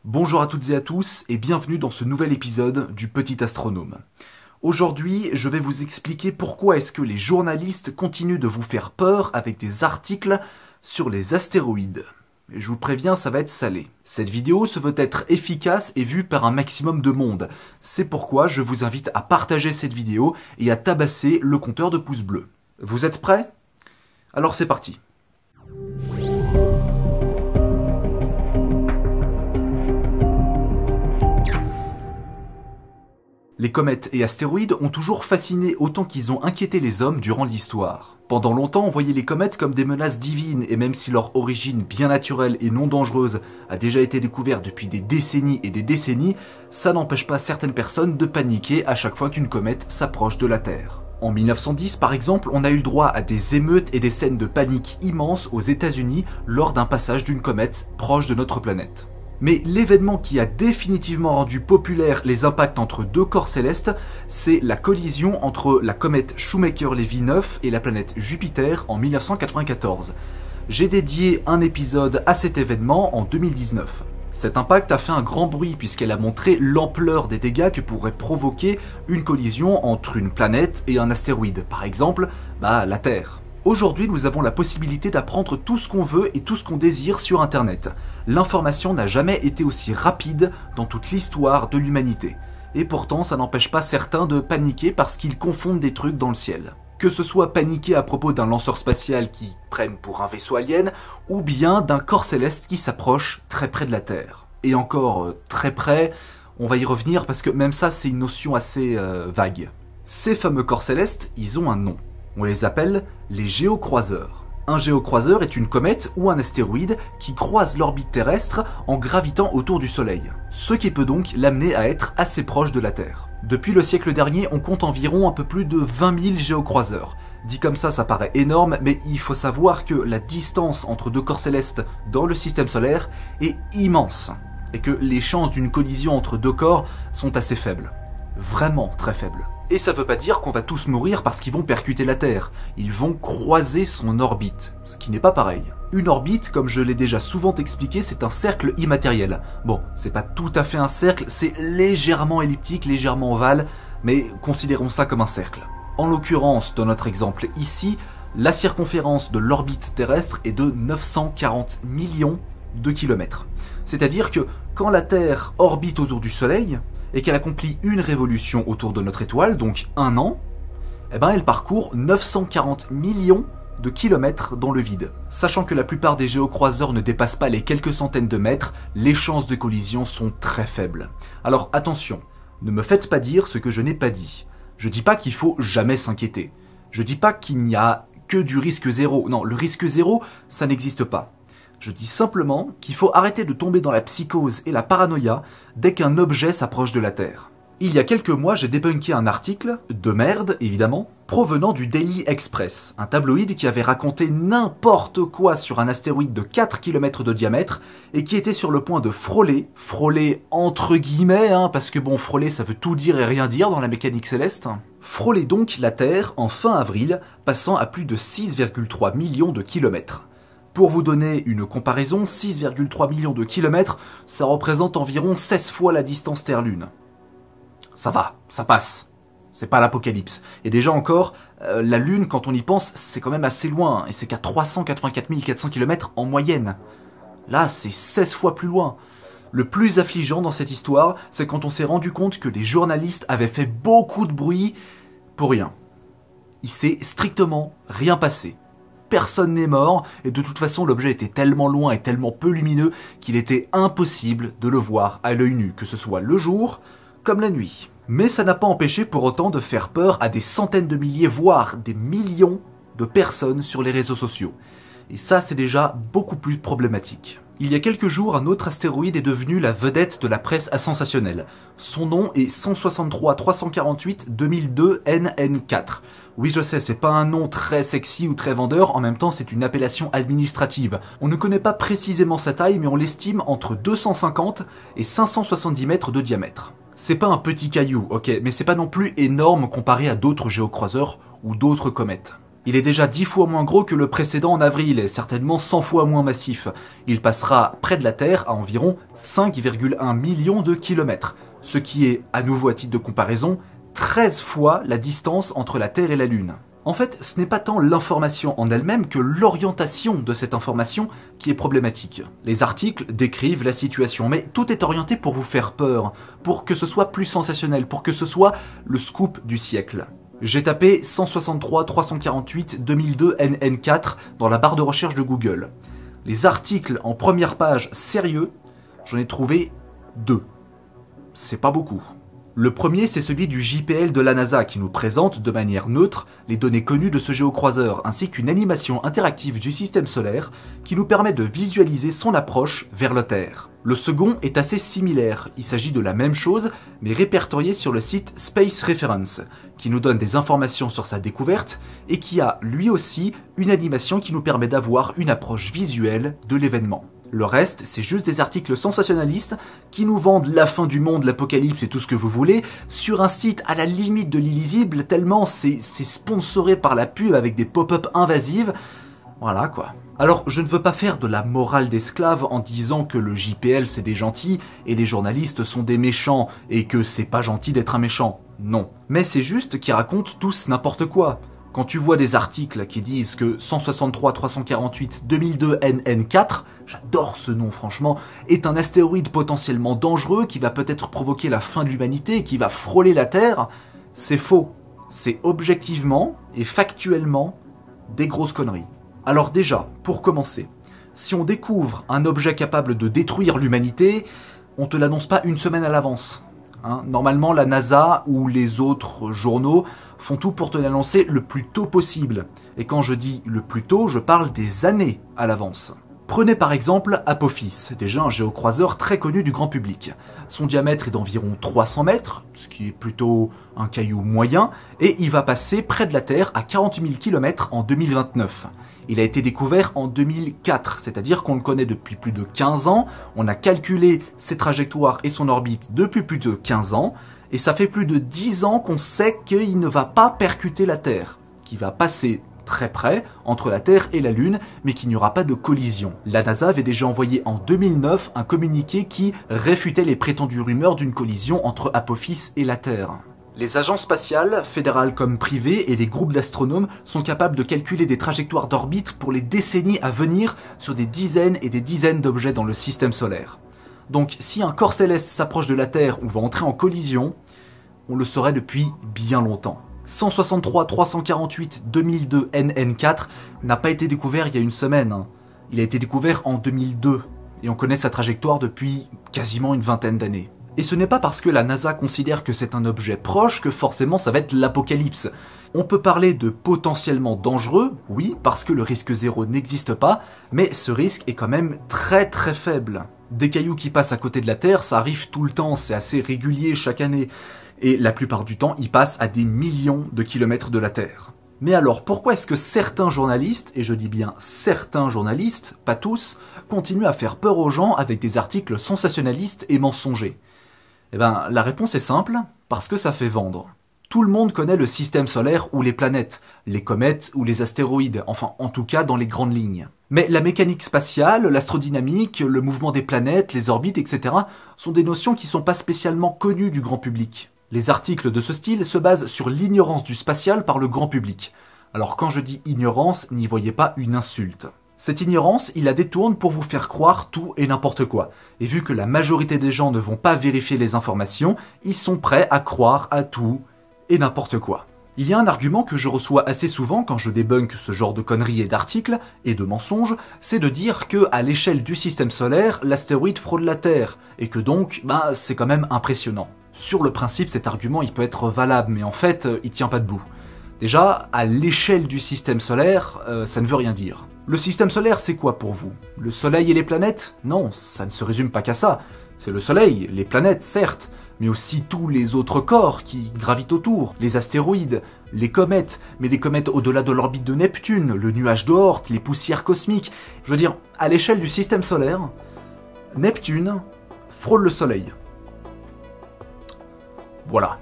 Bonjour à toutes et à tous et bienvenue dans ce nouvel épisode du Petit Astronome. Aujourd'hui, je vais vous expliquer pourquoi est-ce que les journalistes continuent de vous faire peur avec des articles sur les astéroïdes. Et je vous préviens, ça va être salé. Cette vidéo se veut être efficace et vue par un maximum de monde. C'est pourquoi je vous invite à partager cette vidéo et à tabasser le compteur de pouces bleus. Vous êtes prêts? Alors c'est parti. Les comètes et astéroïdes ont toujours fasciné autant qu'ils ont inquiété les hommes durant l'histoire. Pendant longtemps, on voyait les comètes comme des menaces divines, et même si leur origine bien naturelle et non dangereuse a déjà été découverte depuis des décennies et des décennies, ça n'empêche pas certaines personnes de paniquer à chaque fois qu'une comète s'approche de la Terre. En 1910, par exemple, on a eu le droit à des émeutes et des scènes de panique immenses aux États-Unis lors d'un passage d'une comète proche de notre planète. Mais l'événement qui a définitivement rendu populaire les impacts entre deux corps célestes, c'est la collision entre la comète Shoemaker-Levy 9 et la planète Jupiter en 1994. J'ai dédié un épisode à cet événement en 2019. Cet impact a fait un grand bruit puisqu'elle a montré l'ampleur des dégâts que pourrait provoquer une collision entre une planète et un astéroïde, par exemple, la Terre. Aujourd'hui, nous avons la possibilité d'apprendre tout ce qu'on veut et tout ce qu'on désire sur Internet. L'information n'a jamais été aussi rapide dans toute l'histoire de l'humanité. Et pourtant, ça n'empêche pas certains de paniquer parce qu'ils confondent des trucs dans le ciel. Que ce soit paniquer à propos d'un lanceur spatial qui prenne pour un vaisseau alien, ou bien d'un corps céleste qui s'approche très près de la Terre. Et encore très près, on va y revenir parce que même ça, c'est une notion assez vague. Ces fameux corps célestes, ils ont un nom. On les appelle les géocroiseurs. Un géocroiseur est une comète ou un astéroïde qui croise l'orbite terrestre en gravitant autour du Soleil, ce qui peut donc l'amener à être assez proche de la Terre. Depuis le siècle dernier, on compte environ un peu plus de 20 000 géocroiseurs. Dit comme ça paraît énorme, mais il faut savoir que la distance entre deux corps célestes dans le système solaire est immense, et que les chances d'une collision entre deux corps sont assez faibles. Vraiment très faibles. Et ça veut pas dire qu'on va tous mourir parce qu'ils vont percuter la Terre. Ils vont croiser son orbite, ce qui n'est pas pareil. Une orbite, comme je l'ai déjà souvent expliqué, c'est un cercle immatériel. Bon, c'est pas tout à fait un cercle, c'est légèrement elliptique, légèrement ovale, mais considérons ça comme un cercle. En l'occurrence, dans notre exemple ici, la circonférence de l'orbite terrestre est de 940 millions de kilomètres. C'est-à-dire que quand la Terre orbite autour du Soleil, et qu'elle accomplit une révolution autour de notre étoile, donc un an, elle parcourt 940 millions de kilomètres dans le vide. Sachant que la plupart des géocroiseurs ne dépassent pas les quelques centaines de mètres, les chances de collision sont très faibles. Alors attention, ne me faites pas dire ce que je n'ai pas dit. Je dis pas qu'il faut jamais s'inquiéter. Je dis pas qu'il n'y a que du risque zéro. Non, le risque zéro, ça n'existe pas. Je dis simplement qu'il faut arrêter de tomber dans la psychose et la paranoïa dès qu'un objet s'approche de la Terre. Il y a quelques mois, j'ai débunké un article, de merde évidemment, provenant du Daily Express, un tabloïd qui avait raconté n'importe quoi sur un astéroïde de 4 km de diamètre et qui était sur le point de frôler entre guillemets, parce que bon, frôler ça veut tout dire et rien dire dans la mécanique céleste, frôler donc la Terre en fin avril, passant à plus de 6,3 millions de kilomètres. Pour vous donner une comparaison, 6,3 millions de kilomètres, ça représente environ 16 fois la distance Terre-Lune. Ça va, ça passe. C'est pas l'apocalypse. Et déjà encore, la Lune, quand on y pense, c'est quand même assez loin, et c'est qu'à 384 400 km en moyenne. Là, c'est 16 fois plus loin. Le plus affligeant dans cette histoire, c'est quand on s'est rendu compte que les journalistes avaient fait beaucoup de bruit pour rien. Il s'est strictement rien passé. Personne n'est mort, et de toute façon l'objet était tellement loin et tellement peu lumineux qu'il était impossible de le voir à l'œil nu, que ce soit le jour comme la nuit. Mais ça n'a pas empêché pour autant de faire peur à des centaines de milliers, voire des millions de personnes sur les réseaux sociaux. Et ça, c'est déjà beaucoup plus problématique. Il y a quelques jours, un autre astéroïde est devenu la vedette de la presse sensationnelle. Son nom est 163 348 2002 NN4. Oui, je sais, c'est pas un nom très sexy ou très vendeur, en même temps c'est une appellation administrative. On ne connaît pas précisément sa taille, mais on l'estime entre 250 et 570 mètres de diamètre. C'est pas un petit caillou, ok, mais c'est pas non plus énorme comparé à d'autres géocroiseurs ou d'autres comètes. Il est déjà 10 fois moins gros que le précédent en avril et certainement 100 fois moins massif. Il passera près de la Terre à environ 5,1 millions de kilomètres, ce qui est, à nouveau à titre de comparaison, 13 fois la distance entre la Terre et la Lune. En fait, ce n'est pas tant l'information en elle-même que l'orientation de cette information qui est problématique. Les articles décrivent la situation, mais tout est orienté pour vous faire peur, pour que ce soit plus sensationnel, pour que ce soit le scoop du siècle. J'ai tapé 163 348 2002 NN4 dans la barre de recherche de Google. Les articles en première page sérieux, j'en ai trouvé 2. C'est pas beaucoup. Le premier, c'est celui du JPL de la NASA qui nous présente de manière neutre les données connues de ce géocroiseur, ainsi qu'une animation interactive du système solaire qui nous permet de visualiser son approche vers la Terre. Le second est assez similaire, il s'agit de la même chose, mais répertorié sur le site Space Reference, qui nous donne des informations sur sa découverte et qui a lui aussi une animation qui nous permet d'avoir une approche visuelle de l'événement. Le reste, c'est juste des articles sensationnalistes qui nous vendent la fin du monde, l'apocalypse et tout ce que vous voulez, sur un site à la limite de l'illisible, tellement c'est sponsoré par la pub avec des pop-up invasives. Voilà quoi. Alors, je ne veux pas faire de la morale d'esclave en disant que le JPL c'est des gentils et les journalistes sont des méchants et que c'est pas gentil d'être un méchant. Non. Mais c'est juste qu'ils racontent tous n'importe quoi. Quand tu vois des articles qui disent que 163 348 2002 NN4, j'adore ce nom franchement, est un astéroïde potentiellement dangereux qui va peut-être provoquer la fin de l'humanité, qui va frôler la Terre, c'est faux. C'est objectivement et factuellement des grosses conneries. Alors déjà, pour commencer, si on découvre un objet capable de détruire l'humanité, on te l'annonce pas une semaine à l'avance. Normalement, la NASA ou les autres journaux font tout pour te l'annoncer le plus tôt possible. Et quand je dis le plus tôt, je parle des années à l'avance. Prenez par exemple Apophis, déjà un géocroiseur très connu du grand public. Son diamètre est d'environ 300 mètres, ce qui est plutôt un caillou moyen, et il va passer près de la Terre à 40 000 km en 2029. Il a été découvert en 2004, c'est-à-dire qu'on le connaît depuis plus de 15 ans, on a calculé ses trajectoires et son orbite depuis plus de 15 ans, et ça fait plus de 10 ans qu'on sait qu'il ne va pas percuter la Terre, qu'il va passer très près entre la Terre et la Lune, mais qu'il n'y aura pas de collision. La NASA avait déjà envoyé en 2009 un communiqué qui réfutait les prétendues rumeurs d'une collision entre Apophis et la Terre. Les agences spatiales, fédérales comme privées, et les groupes d'astronomes sont capables de calculer des trajectoires d'orbite pour les décennies à venir sur des dizaines et des dizaines d'objets dans le système solaire. Donc si un corps céleste s'approche de la Terre ou va entrer en collision, on le saurait depuis bien longtemps. 163 348 2002 NN4 n'a pas été découvert il y a une semaine. Il a été découvert en 2002 et on connaît sa trajectoire depuis quasiment une vingtaine d'années. Et ce n'est pas parce que la NASA considère que c'est un objet proche que forcément ça va être l'apocalypse. On peut parler de potentiellement dangereux, oui, parce que le risque zéro n'existe pas, mais ce risque est quand même très très faible. Des cailloux qui passent à côté de la Terre, ça arrive tout le temps, c'est assez régulier chaque année. Et la plupart du temps, ils passent à des millions de kilomètres de la Terre. Mais alors, pourquoi est-ce que certains journalistes, et je dis bien certains journalistes, pas tous, continuent à faire peur aux gens avec des articles sensationnalistes et mensongers ? Eh ben, la réponse est simple, parce que ça fait vendre. Tout le monde connaît le système solaire ou les planètes, les comètes ou les astéroïdes, enfin en tout cas dans les grandes lignes. Mais la mécanique spatiale, l'astrodynamique, le mouvement des planètes, les orbites, etc. sont des notions qui ne sont pas spécialement connues du grand public. Les articles de ce style se basent sur l'ignorance du spatial par le grand public. Alors quand je dis ignorance, n'y voyez pas une insulte. Cette ignorance, il la détourne pour vous faire croire tout et n'importe quoi. Et vu que la majorité des gens ne vont pas vérifier les informations, ils sont prêts à croire à tout et n'importe quoi. Il y a un argument que je reçois assez souvent quand je débunk ce genre de conneries et d'articles, et de mensonges, c'est de dire que à l'échelle du système solaire, l'astéroïde frôle la Terre, et que donc, c'est quand même impressionnant. Sur le principe, cet argument il peut être valable, mais en fait, il tient pas debout. Déjà, à l'échelle du système solaire, ça ne veut rien dire. Le système solaire, c'est quoi pour vous? Le Soleil et les planètes? Non, ça ne se résume pas qu'à ça. C'est le Soleil, les planètes, certes, mais aussi tous les autres corps qui gravitent autour, les astéroïdes, les comètes, mais les comètes au-delà de l'orbite de Neptune, le nuage d'Oort, les poussières cosmiques. Je veux dire, à l'échelle du système solaire, Neptune frôle le Soleil. Voilà.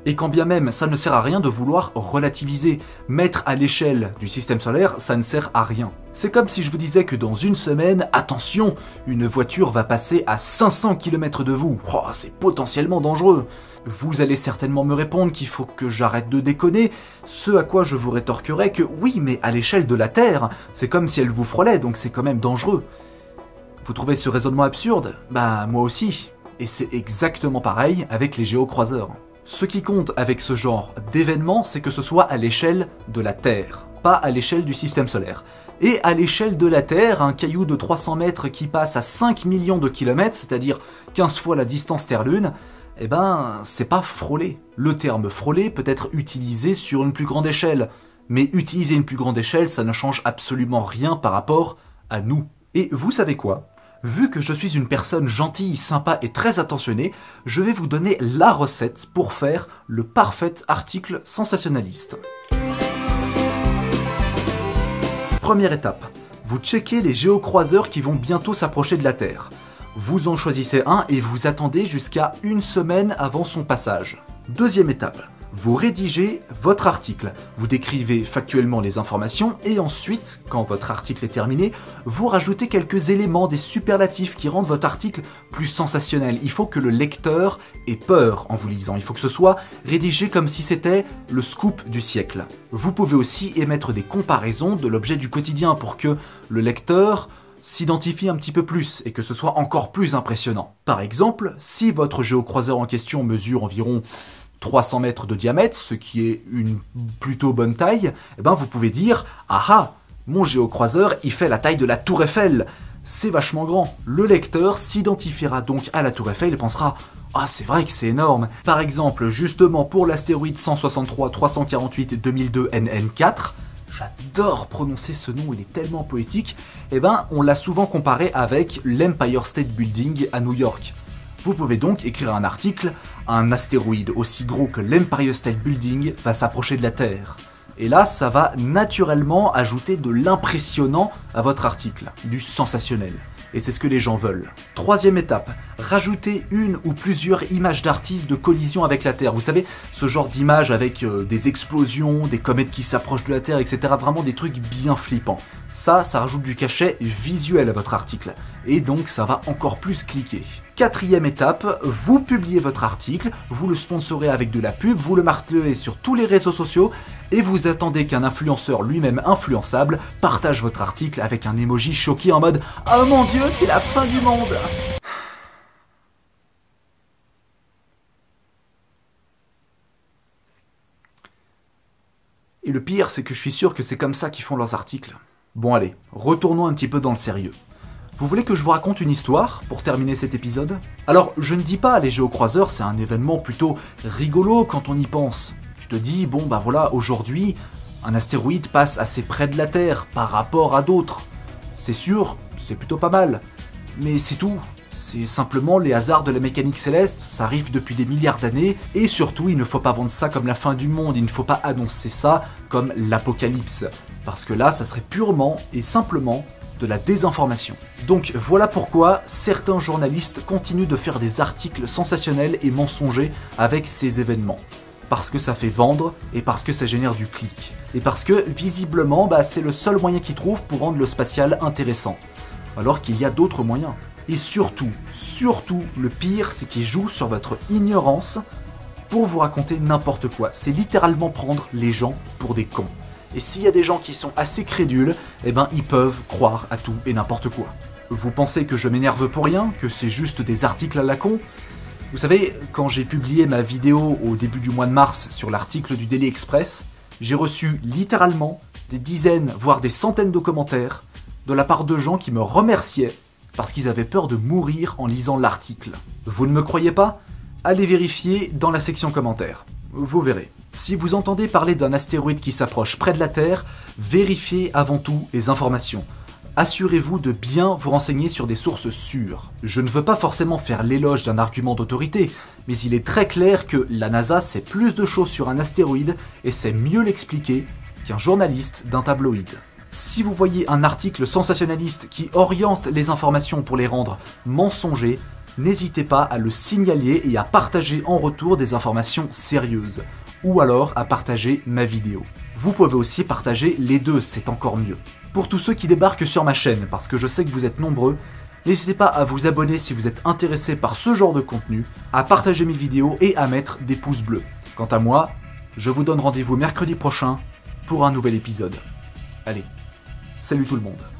Et quand bien même ça ne sert à rien de vouloir relativiser, mettre à l'échelle du système solaire, ça ne sert à rien. C'est comme si je vous disais que dans une semaine, attention, une voiture va passer à 500 km de vous. Oh, c'est potentiellement dangereux. Vous allez certainement me répondre qu'il faut que j'arrête de déconner, ce à quoi je vous rétorquerai que oui, mais à l'échelle de la Terre, c'est comme si elle vous frôlait, donc c'est quand même dangereux. Vous trouvez ce raisonnement absurde? Bah moi aussi. Et c'est exactement pareil avec les géocroiseurs. Ce qui compte avec ce genre d'événement, c'est que ce soit à l'échelle de la Terre, pas à l'échelle du système solaire. Et à l'échelle de la Terre, un caillou de 300 mètres qui passe à 5 millions de kilomètres, c'est-à-dire 15 fois la distance Terre-Lune, eh ben, c'est pas frôler. Le terme frôler peut être utilisé sur une plus grande échelle, mais utiliser une plus grande échelle, ça ne change absolument rien par rapport à nous. Et vous savez quoi ? Vu que je suis une personne gentille, sympa et très attentionnée, je vais vous donner la recette pour faire le parfait article sensationnaliste. Première étape, vous checkez les géocroiseurs qui vont bientôt s'approcher de la Terre. Vous en choisissez un et vous attendez jusqu'à une semaine avant son passage. Deuxième étape, vous rédigez votre article. Vous décrivez factuellement les informations et ensuite, quand votre article est terminé, vous rajoutez quelques éléments, des superlatifs qui rendent votre article plus sensationnel. Il faut que le lecteur ait peur en vous lisant. Il faut que ce soit rédigé comme si c'était le scoop du siècle. Vous pouvez aussi émettre des comparaisons de l'objet du quotidien pour que le lecteur s'identifie un petit peu plus et que ce soit encore plus impressionnant. Par exemple, si votre géocroiseur en question mesure environ 300 mètres de diamètre, ce qui est une plutôt bonne taille, eh ben vous pouvez dire « Ah ah, mon géocroiseur, il fait la taille de la Tour Eiffel, c'est vachement grand ». Le lecteur s'identifiera donc à la Tour Eiffel et pensera « Ah, c'est vrai que c'est énorme ». Par exemple, justement pour l'astéroïde 163-348-2002 NN4, j'adore prononcer ce nom, il est tellement poétique, eh ben on l'a souvent comparé avec l'Empire State Building à New York. Vous pouvez donc écrire un article, un astéroïde aussi gros que l'Empire State Building va s'approcher de la Terre. Et là, ça va naturellement ajouter de l'impressionnant à votre article, du sensationnel. Et c'est ce que les gens veulent. Troisième étape, rajoutez une ou plusieurs images d'artistes de collision avec la Terre. Vous savez, ce genre d'images avec des explosions, des comètes qui s'approchent de la Terre, etc. Vraiment des trucs bien flippants. Ça rajoute du cachet visuel à votre article. Et donc ça va encore plus cliquer. Quatrième étape, vous publiez votre article, vous le sponsorez avec de la pub, vous le martelez sur tous les réseaux sociaux et vous attendez qu'un influenceur lui-même influençable partage votre article avec un emoji choqué en mode « Oh mon Dieu, c'est la fin du monde !» Et le pire, c'est que je suis sûr que c'est comme ça qu'ils font leurs articles. Bon allez, retournons un petit peu dans le sérieux. Vous voulez que je vous raconte une histoire pour terminer cet épisode? Alors, je ne dis pas les géocroiseurs, c'est un événement plutôt rigolo quand on y pense. Tu te dis, bon bah voilà, aujourd'hui, un astéroïde passe assez près de la Terre par rapport à d'autres. C'est sûr, c'est plutôt pas mal. Mais c'est tout. C'est simplement les hasards de la mécanique céleste, ça arrive depuis des milliards d'années, et surtout, il ne faut pas vendre ça comme la fin du monde, il ne faut pas annoncer ça comme l'apocalypse. Parce que là, ça serait purement et simplement de la désinformation. Donc voilà pourquoi certains journalistes continuent de faire des articles sensationnels et mensongers avec ces événements. Parce que ça fait vendre et parce que ça génère du clic. Et parce que visiblement c'est le seul moyen qu'ils trouvent pour rendre le spatial intéressant. Alors qu'il y a d'autres moyens. Et surtout, le pire c'est qu'ils jouent sur votre ignorance pour vous raconter n'importe quoi. C'est littéralement prendre les gens pour des cons. Et s'il y a des gens qui sont assez crédules, eh ben ils peuvent croire à tout et n'importe quoi. Vous pensez que je m'énerve pour rien, que c'est juste des articles à la con? Vous savez, quand j'ai publié ma vidéo au début du mois de mars sur l'article du Daily Express, j'ai reçu littéralement des dizaines, voire des centaines de commentaires de la part de gens qui me remerciaient parce qu'ils avaient peur de mourir en lisant l'article. Vous ne me croyez pas? Allez vérifier dans la section commentaires. Vous verrez. Si vous entendez parler d'un astéroïde qui s'approche près de la Terre, vérifiez avant tout les informations. Assurez-vous de bien vous renseigner sur des sources sûres. Je ne veux pas forcément faire l'éloge d'un argument d'autorité, mais il est très clair que la NASA sait plus de choses sur un astéroïde et sait mieux l'expliquer qu'un journaliste d'un tabloïd. Si vous voyez un article sensationnaliste qui oriente les informations pour les rendre mensongers, n'hésitez pas à le signaler et à partager en retour des informations sérieuses, ou alors à partager ma vidéo. Vous pouvez aussi partager les deux, c'est encore mieux. Pour tous ceux qui débarquent sur ma chaîne, parce que je sais que vous êtes nombreux, n'hésitez pas à vous abonner si vous êtes intéressé par ce genre de contenu, à partager mes vidéos et à mettre des pouces bleus. Quant à moi, je vous donne rendez-vous mercredi prochain pour un nouvel épisode. Allez, salut tout le monde.